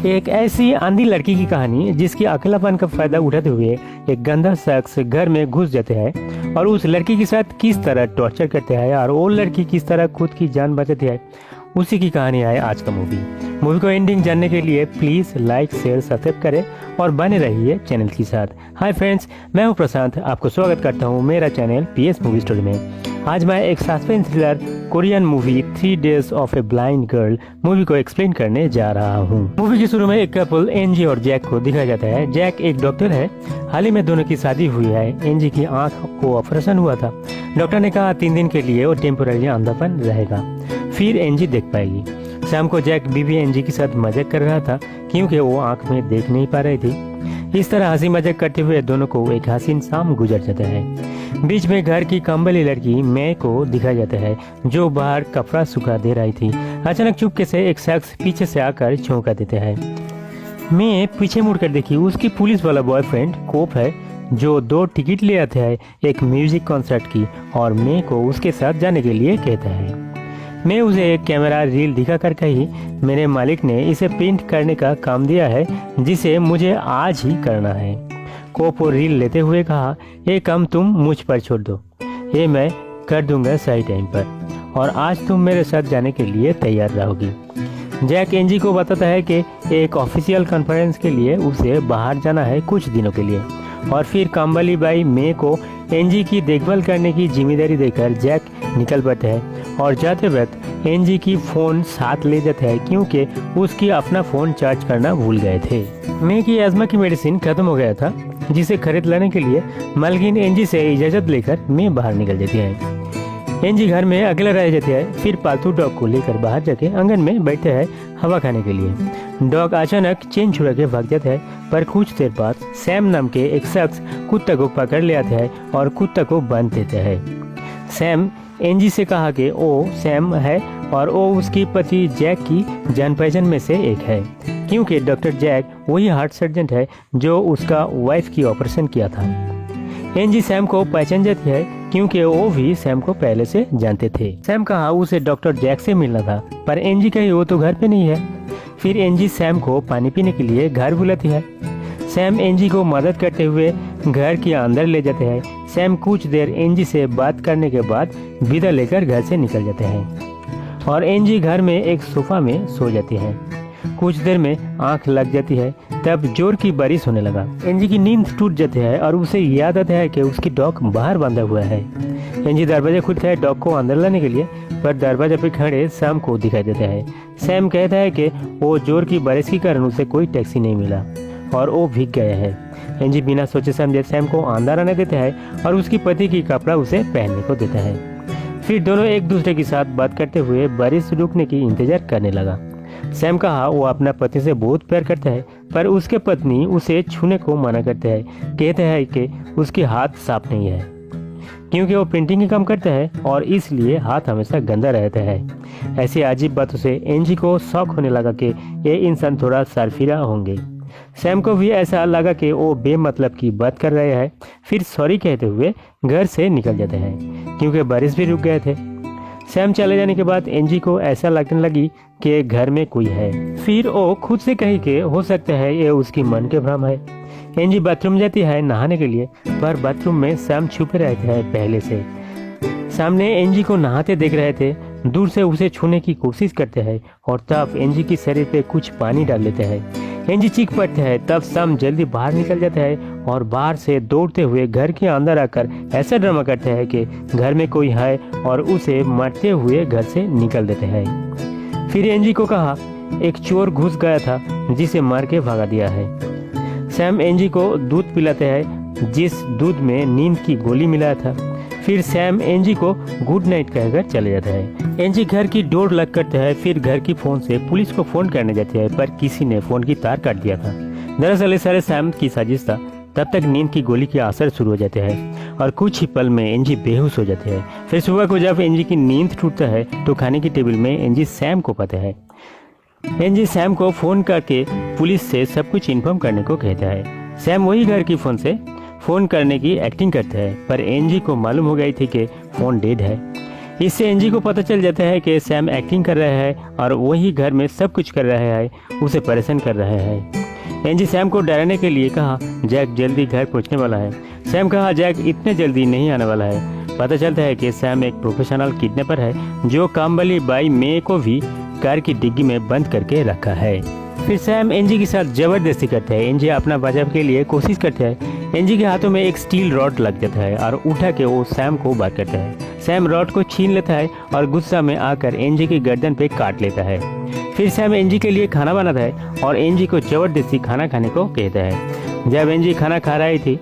एक ऐसी अंधी लड़की की कहानी जिसकी अकेलापन का फायदा उठाते हुए एक गंदा शख्स घर में घुस जाते हैं और उस लड़की के साथ किस तरह टॉर्चर करते हैं और वो लड़की किस तरह खुद की जान बचाती है, उसी की कहानी है आज का मूवी को एंडिंग जानने के लिए प्लीज लाइक शेयर सब्सक्राइब करें और बने रहिए चैनल के साथ। हाय फ्रेंड्स, मैं हूं प्रशांत, आपको स्वागत करता हूं मेरा चैनल पीएस मूवी स्टोरी में। आज मैं एक suspense thriller Korean movie 3 days of a blind girl movie को एक्सप्लेन करने जा रहा हूं। मूवी के शुरू में एक कपल एनजी और जैक को दिखाया जाता है। जैक एक डॉक्टर है, हाल ही में दोनों की शादी हुई है। एनजी की आंख को ऑपरेशन हुआ था। डॉक्टर ने कहा 3 दिन के लिए वो टेम्पोररी अंधापन रहेगा, फिर एनजी देख पाएगी। शाम को जैक बीवी एनजी के साथ मजाक कर रहा था क्योंकि वो आंख में देख नहीं पा रही थी। इस तरह हंसी मजाक करते हुए दोनों को एक हसीन शाम गुजर जाता है। बीच में घर की कंबली लड़की मे को दिखाया जाता है जो बाहर कपड़ा सुखा दे रही थी। अचानक चुपके से एक शख्स पीछे से आकर चौंका देते हैं। मे पीछे मुड़कर देखी, उसकी पुलिस वाला बॉयफ्रेंड कोप है जो 2 टिकट ले आते हैं एक म्यूजिक कॉन्सर्ट की और मे को उसके साथ जाने के लिए कहता है। मैं उसे एक कैमरा रील दिखा कर कही, मेरे मालिक ने इसे प्रिंट करने का काम दिया है जिसे मुझे आज ही करना है। कोप रील लेते हुए कहा, ये काम तुम मुझ पर छोड़ दो, ये मैं कर दूंगा सही टाइम पर और आज तुम मेरे साथ जाने के लिए तैयार रहोगी। जैक एनजी को बताता है कि एक ऑफिशियल कॉन्फ्रेंस के लिए उसे बाहर जाना है कुछ दिनों के लिए और फिर काम्बली बाई मे को एनजी की देखभाल करने की जिम्मेदारी देकर जैक निकल पड़ते हैं और जाते वक्त एनजी की फ़ोन साथ ले जाते हैं क्योंकि उसकी अपना फ़ोन चार्ज करना भूल गए थे। मे की एस्मा की मेडिसिन खत्म हो गया था जिसे खरीद लाने के लिए मालकिन एनजी से इजाज़त लेकर मे बाहर निकल जाती है। एनजी घर में अकेला रह जाती है, फिर पालतू डॉग को लेकर बाहर जाके आंगन में बैठते हैं हवा खाने के लिए। डॉग अचानक चेन छुड़ा के भाग जाता है, पर कुछ देर बाद सैम नाम के एक शख्स कुत्ता को पकड़ ले आता है और कुत्ता को बांध देता है। सैम एनजी से कहा कि वो सैम है और वो उसकी पति जैक की जान पहचान में से एक है क्योंकि डॉक्टर जैक वही हार्ट सर्जन है जो उसका वाइफ की ऑपरेशन किया था। एनजी सैम को पहचान जाती है क्योंकि वो भी सैम को पहले से जानते थे। सैम कहा उसे डॉक्टर जैक से मिलना था, पर एनजी कही वो तो घर पे नहीं है। फिर एनजी सैम को पानी पीने के लिए घर बुलाती है। सैम एनजी को मदद करते हुए घर के अंदर ले जाते हैं। सैम कुछ देर एनजी से बात करने के बाद विदा लेकर घर से निकल जाते हैं और एनजी घर में एक सोफा में सो जाती है। कुछ देर में आंख लग जाती है, तब जोर की बारिश होने लगा। एनजी की नींद टूट जाती है और उसे याद आता है कि उसकी डॉग बाहर बांधा हुआ है। एनजी दरवाजा खोलता है डॉग को अंदर लाने के लिए, पर दरवाजा पे खड़े सैम को दिखाई देता है। सैम कहता है कि वो जोर की बारिश के कारण उसे कोई टैक्सी नहीं मिला और वो भीग गया है। एनजी बिना सोचे समझे सैम को अंदर आने देता है और उसकी पति की कपड़ा उसे पहनने को देता है। फिर दोनों एक दूसरे के साथ बात करते हुए बारिश रुकने की इंतजार करने लगा। सैम कहा वो अपना पति से बहुत प्यार करता है, पर उसके पत्नी उसे छूने को मना करते हैं। कहते हैं कि उसके हाथ साफ नहीं है क्योंकि वो प्रिंटिंग का काम करता है और इसलिए हाथ हमेशा गंदा रहता है। ऐसी अजीब बातों से एनजी को शौक होने लगा कि ये इंसान थोड़ा सरफिरा होंगे। सैम को भी ऐसा लगा कि वो बेमतलब की बात कर रहे हैं। फिर सॉरी कहते हुए घर से निकल जाते हैं क्योंकि बारिश भी रुक गए थे। सैम चले जाने के बाद एनजी को ऐसा लगने लगी कि घर में कोई है। फिर वो खुद से कही कि हो सकता है ये उसकी मन के भ्रम है। एनजी बाथरूम जाती है नहाने के लिए, पर बाथरूम में सैम छुपे रहते हैं पहले से। सामने एनजी को नहाते देख रहे थे, दूर से उसे छूने की कोशिश करते हैं और तब एनजी की शरीर पे कुछ पानी डाल लेते हैं। एनजी चीख पड़ते हैं, तब सैम जल्दी बाहर निकल जाता है और बाहर से दौड़ते हुए घर के अंदर आकर ऐसा ड्रामा करते हैं कि घर में कोई है और उसे मारते हुए घर से निकल देते हैं। फिर एनजी को कहा एक चोर घुस गया था जिसे मार के भगा दिया है। सैम एनजी को दूध पिलाते हैं जिस दूध में नींद की गोली मिलाया था। फिर सैम एनजी को गुड नाइट कहकर चले जाता है। एनजी घर की डोर लॉक करते हैं, फिर घर की फोन से पुलिस को फोन करने जाती है, पर किसी ने फोन की तार काट दिया था। दरअसल सारे सैम की साजिश था। तब तक नींद की गोली के असर शुरू हो जाते हैं और कुछ ही पल में एनजी बेहोश हो जाते हैं। फिर सुबह को जब एनजी की नींद टूटता है तो खाने की टेबल में एनजी सैम को पाता है। एनजी सैम को फोन करके पुलिस से सब कुछ इन्फॉर्म करने को कहता है। सैम वही घर की फोन से फोन करने की एक्टिंग करता है, पर एनजी को मालूम हो गई थी कि फोन डेड है। इससे एनजी को पता चल जाता है कि सैम एक्टिंग कर रहा है और वही घर में सब कुछ कर रहा है, उसे परेशान कर रहा है। एनजी सैम को डराने के लिए कहा जैक जल्दी घर पहुंचने वाला है। सैम कहा जैक इतने जल्दी नहीं आने वाला है। पता चलता है कि सैम एक प्रोफेशनल किडनैपर है जो काम वाली बाई मे को भी कार की डिग्गी में बंद करके रखा है। फिर सैम एनजी के साथ जबरदस्ती करता है। एनजी अपना बचाव के लिए कोशिश करता है। एनजी के हाथों में एक स्टील रॉड लग जाता है और उठा के वो सैम को बात करता है। सैम रॉड को छीन लेता है और गुस्सा में आकर एनजी की गर्दन पे काट लेता है। फिर सैम एनजी के लिए खाना बनाता है और एनजी को जबरदस्ती खाना खाने को कहता है। जब एनजी खाना खा रही थी,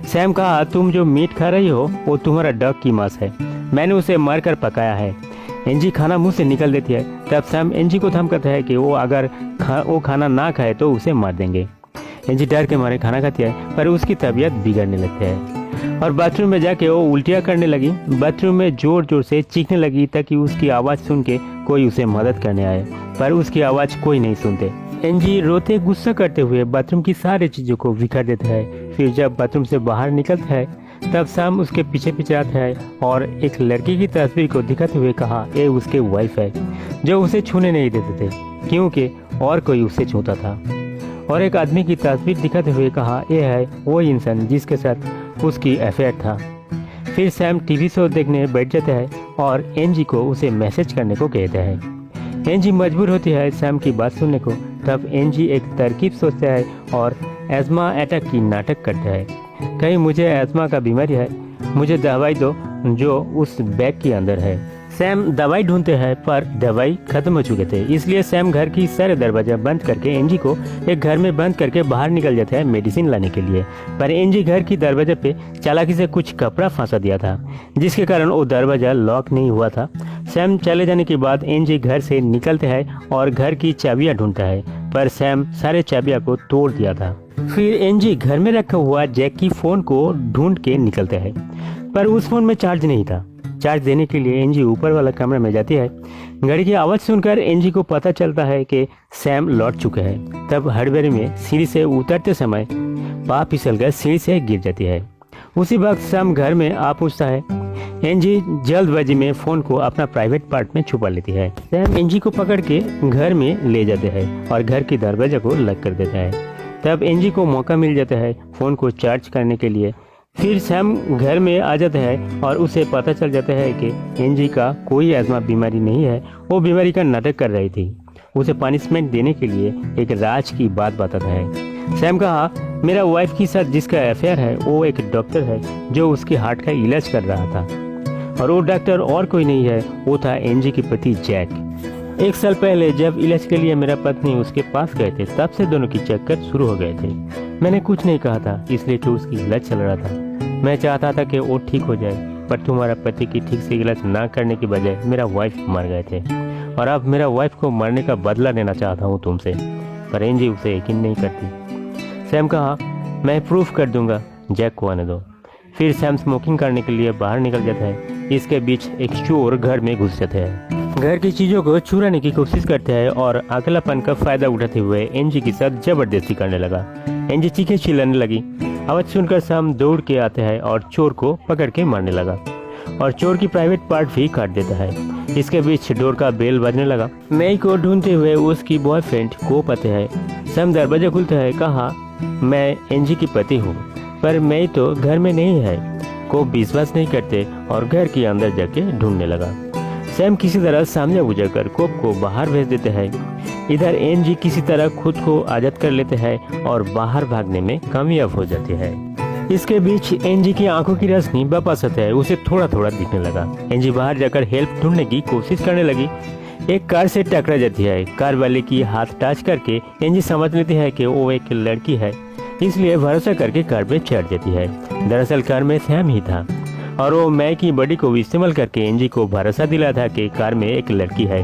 सैम कहा तुम जो मीट खा रही हो वो तुम्हारा डॉग की मांस है, मैंने उसे मारकर पकाया है। एनजी खाना मुंह से निकल देती है। तब सैम एनजी को धमकाता है कि वो अगर वो खाना ना खाए तो उसे मार देंगे। एनजी डर के मारे खाना खाती है पर उसकी तबीयत बिगड़ने लगती है और बाथरूम में जाके वो उल्टियाँ करने लगी। बाथरूम में जोर जोर से चीखने लगी ताकि उसकी आवाज़ सुन के कोई उसे मदद करने आए, पर उसकी आवाज़ कोई नहीं सुनते। एनजी रोते गुस्सा करते हुए बाथरूम की सारी चीज़ों को बिखर देता है। फिर जब बाथरूम से बाहर निकलता है तब सैम उसके पीछे पीछे आता है और एक लड़की की तस्वीर को दिखाते हुए कहा ये उसके वाइफ है जो उसे छूने नहीं देते थे क्योंकि और कोई उसे छूता था। और एक आदमी की तस्वीर दिखाते हुए कहा ये है वो इंसान जिसके साथ उसकी अफेयर था। फिर सैम टीवी शो देखने बैठ जाता है और एनजी को उसे मैसेज करने को कहता है। एनजी मजबूर होती है सैम की बात सुनने को। तब एनजी एक तरकीब सोचता है और एस्मा अटैक की नाटक करता है। कहीं मुझे एस्मा का बीमारी है, मुझे दवाई दो जो उस बैग के अंदर है। सैम दवाई ढूंढते हैं पर दवाई खत्म हो चुके थे, इसलिए सैम घर की सारे दरवाजा बंद करके एनजी को एक घर में बंद करके बाहर निकल जाता है मेडिसिन लाने के लिए। पर एनजी घर की दरवाजे पे चालाकी से कुछ कपड़ा फंसा दिया था जिसके कारण वो दरवाजा लॉक नहीं हुआ था। सैम चले जाने के बाद एनजी घर से निकलते हैं और घर की चाबियां ढूंढता है पर सैम सारे चाबियां को तोड़ दिया था। फिर एनजी घर में रखा हुआ जैक की फोन को ढूंढ के निकलते हैं पर उस फोन में चार्ज नहीं था। चार्ज देने के लिए एनजी ऊपर वाला कमरे में जाती है। घड़ी की आवाज़ सुनकर एनजी को पता चलता है कि सैम लौट चुके हैं। तब हड़बड़ी में सीढ़ी से उतरते समय पाँव फिसलकर सीढ़ी से गिर जाती है। उसी वक्त सैम घर में आ पहुंचता है। एनजी जल्दबाजी में फ़ोन को अपना प्राइवेट पार्ट में छुपा लेती है। सैम एनजी को पकड़ के घर में ले जाते हैं और घर की दरवाजा को लॉक कर देता है। तब एनजी को मौका मिल जाता है फ़ोन को चार्ज करने के लिए। फिर सैम घर में आ जाता है और उसे पता चल जाता है कि एनजी का कोई एस्मा बीमारी नहीं है, वो बीमारी का नाटक कर रही थी। उसे पनिशमेंट देने के लिए एक राज की बात बताता है। सैम कहा मेरा वाइफ के साथ जिसका अफेयर है वो एक डॉक्टर है जो उसके हार्ट का इलाज कर रहा था और वो डॉक्टर और कोई नहीं है, वो था एनजी के पति जैक। 1 साल पहले जब इलाज के लिए मेरा पत्नी उसके पास गए थे तब से दोनों की चक्कर शुरू हो गए थे। मैंने कुछ नहीं कहा था इसलिए तो उसकी इलाज चल रहा था। मैं चाहता था कि वो ठीक हो जाए पर तुम्हारा पति की ठीक से इलाज ना करने की बजाय मेरा वाइफ मर गए थे और अब मेरा वाइफ को मरने का बदला लेना चाहता हूँ तुमसे। पर एनजी उसे यकीन नहीं करती। सैम कहा मैं प्रूफ कर दूंगा, जैक को आने दो। फिर सैम स्मोकिंग करने के लिए बाहर निकल जाता है। इसके बीच एक चोर घर में घुस जाता है, घर की चीज़ों को चुराने की कोशिश करता है और अकेलापन का फायदा उठाते हुए एनजी के साथ जबरदस्ती करने लगा। एनजी चीखें चिल्लाने लगी। आवाज़ सुनकर सैम दौड़ के आता है और चोर को पकड़ के मारने लगा और चोर की प्राइवेट पार्ट भी काट देता है। इसके बीच डोर का बेल बजने लगा। मई को ढूंढते हुए उसकी बॉयफ्रेंड को पता है। सैम दरवाजा खुलता है। कहा मैं एनजी की पति हूँ पर मई तो घर में नहीं है। को विश्वास नहीं करते और घर के अंदर जाके ढूंढने लगा। सैम किसी तरह सामने बुझाकर कोप को बाहर भेज देते हैं। इधर एनजी किसी तरह खुद को आज़ाद कर लेते हैं और बाहर भागने में कामयाब हो जाते हैं। इसके बीच एनजी की आंखों की रोशनी वापस आता है, उसे थोड़ा थोड़ा दिखने लगा। एनजी बाहर जाकर हेल्प ढूंढने की कोशिश करने लगी। एक कार से टकरा जाती है। कार वाले की हाथ टच करके एनजी समझ लेती है कि वो एक लड़की है, इसलिए भरोसा करके कार पे चढ़ जाती है। दरअसल कार में सैम ही था और वो मई की बॉडी को इस्तेमाल करके एनजी को भरोसा दिला था कि कार में एक लड़की है।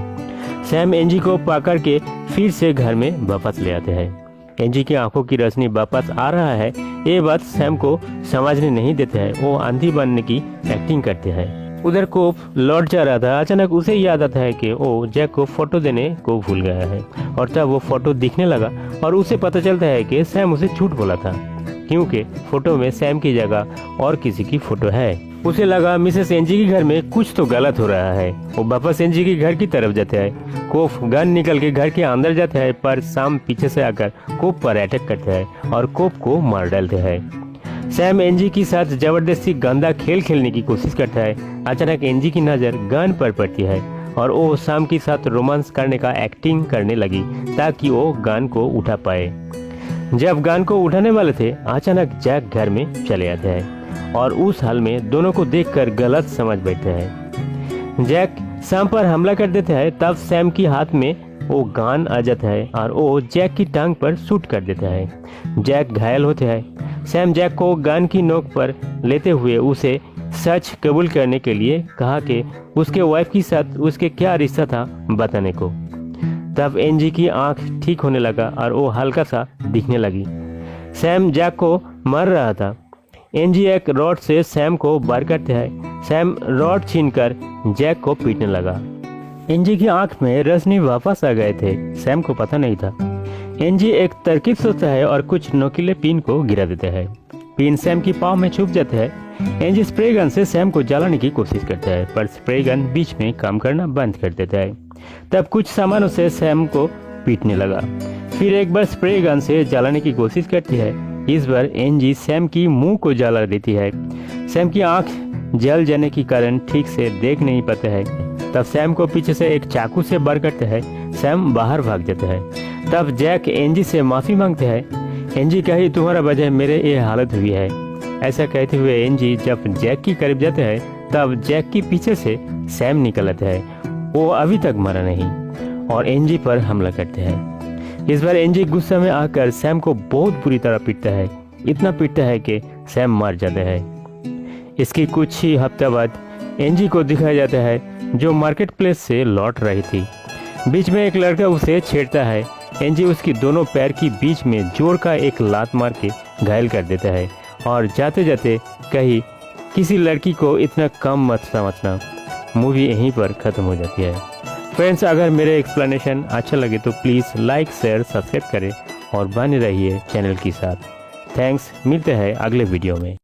सैम एनजी को पकड़ के फिर से घर में वापस ले आते हैं। एनजी की आंखों की रोशनी वापस आ रहा है, ये बात सैम को समझने नहीं देते हैं। वो आंधी बनने की एक्टिंग करते हैं। उधर कोप लौट जा रहा था। अचानक उसे याद आता है कि वो जैक को फोटो देने को भूल गया है और तब वो फोटो दिखने लगा और उसे पता चलता है कि सैम उसे झूठ बोला था क्योंकि फोटो में सैम की जगह और किसी की फोटो है। उसे लगा मिसेस एनजी के घर में कुछ तो गलत हो रहा है। वो वापस एनजी के घर की तरफ जाता है। कोफ गन निकल के घर के अंदर जाता है, पर सैम पीछे से आकर कोफ पर अटैक करता है और कोफ को मार डालता है। सैम एनजी के साथ जबरदस्ती गंदा खेल खेलने की कोशिश करता है। अचानक एनजी की नज़र गन पर पड़ती है और वो सैम के साथ रोमांस करने का एक्टिंग करने लगी ताकि वो गन को उठा पाए। जब गन को उठाने वाले थे, अचानक जैक घर में चले आते हैं और उस हाल में दोनों को देखकर गलत समझ बैठते हैं। जैक सैम पर हमला कर देता है। तब सैम के हाथ में वो गन आ जाता है और वो जैक की टांग पर शूट कर देता है। जैक घायल होते हैं। सैम जैक को गन की नोक पर लेते हुए उसे सच कबूल करने के लिए कहा कि उसके वाइफ के साथ उसके क्या रिश्ता था बताने को। तब एनजी की आंख ठीक होने लगा और वो हल्का सा दिखने लगी। सैम जैक को मार रहा था। एनजी एक रॉड से सैम को वार करते हैं। सैम रॉड छीनकर जैक को पीटने लगा। एनजी की आंख में रोशनी वापस आ गए थे। सैम को पता नहीं था। एनजी एक तरकीब सोचता है और कुछ नोकीले पिन को गिरा देता है। पिन सैम की पाँव में छुप जाता है। एनजी स्प्रे गन से सैम को जलाने की कोशिश करता है, पर स्प्रे गन बीच में काम करना बंद कर देता है। तब कुछ सामानों से सैम को पीटने लगा। फिर एक बार स्प्रे गन से जलाने की कोशिश करती है। इस बार एनजी सैम की मुंह को जला देती है। सैम की आंख जल जाने के कारण ठीक से देख नहीं पाता है। तब सैम को पीछे से एक चाकू से वार करता है। सैम बाहर भाग जाता है। तब जैक एनजी से माफी मांगते हैं। एनजी कही तुम्हारा वजह मेरे ये हालत हुई है। ऐसा कहते हुए एनजी जब जैक के करीब जाते हैं, तब जैक के पीछे से सैम निकल आता है। वो अभी तक मरा नहीं और एनजी पर हमला करते हैं। इस बार एनजी गुस्से में आकर सैम को बहुत बुरी तरह पीटता है। इतना पीटता है कि सैम मर जाता है। इसके कुछ ही हफ्ते बाद एनजी को दिखाया जाता है जो मार्केट प्लेस से लौट रही थी। बीच में एक लड़का उसे छेड़ता है। एनजी उसकी दोनों पैर के बीच में जोर का एक लात मार के घायल कर देता है और जाते जाते कही किसी लड़की को इतना कम मत समझना। मूवी यहीं पर ख़त्म हो जाती है। फ्रेंड्स, अगर मेरे एक्सप्लेनेशन अच्छा लगे तो प्लीज़ लाइक शेयर सब्सक्राइब करें और बने रहिए चैनल के साथ। थैंक्स, मिलते हैं अगले वीडियो में।